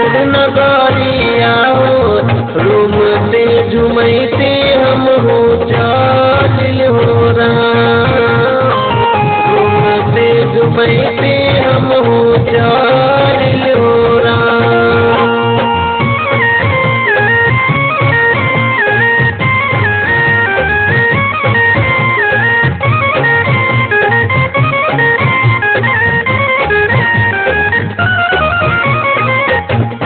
रायपुर नगरिया हो रूम से झुमैते हम हो चल हो राम। रूम से झुमैते हम हो चल हो राम।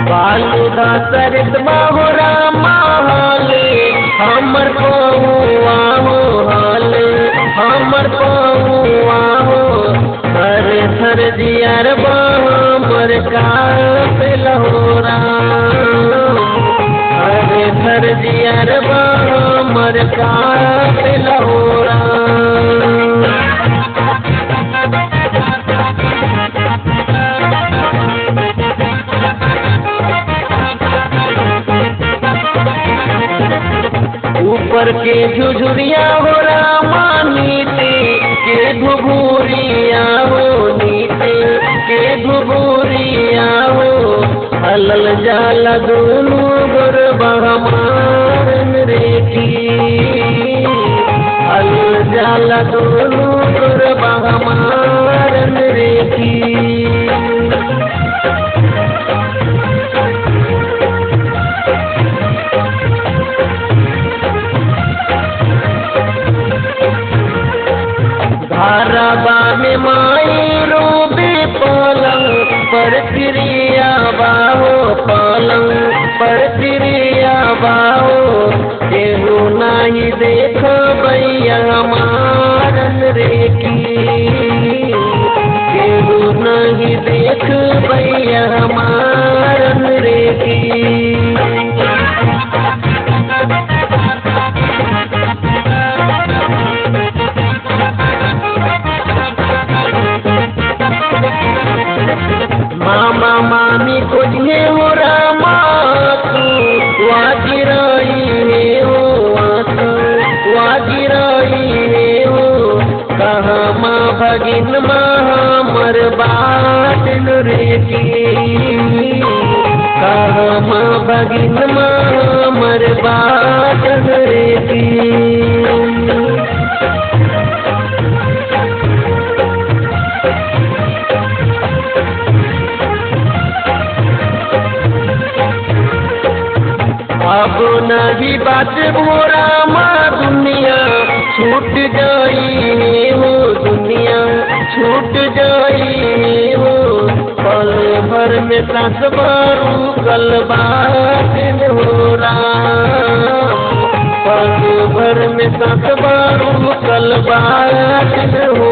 बालूदा सरित बाहो रामा हाले हमर पहुआ हो हाले हमर पहुआ हो थर थर जियर हमर कापिल हो राम। थर थर जियर हमर कापिल हो राम। ऊपर के झुझुरिया हो रामा नीचे के घुघुरिया हो नीचे के घुघुरिया हो हलल जाला दोनों गोरबा हमार रेखी। हलल जाला दोनों गोरबा हमार रेखी। घरबा में माई रोबे पलंग पर क्रिया बाहो पलंग पर क्रिया बाहो केहू नहीं देख भैया हमारन रेखी। केहू नहीं देख भैया हमारन रेखी। मामा मामी खोजे हो रामा तू वाजिराई है हो तू वाजिराई है हो कहाँ माँ भगिन हमर बाट रेखी। कहाँ माँ भगिन हमर बाट रेखी। अब नहीं बात भोरा माँ दुनिया छूट जाई हो दुनिया छूट जाई हो पल भर में सास बारू कल बात हो राम। पल भर में सास बारू कल बात हो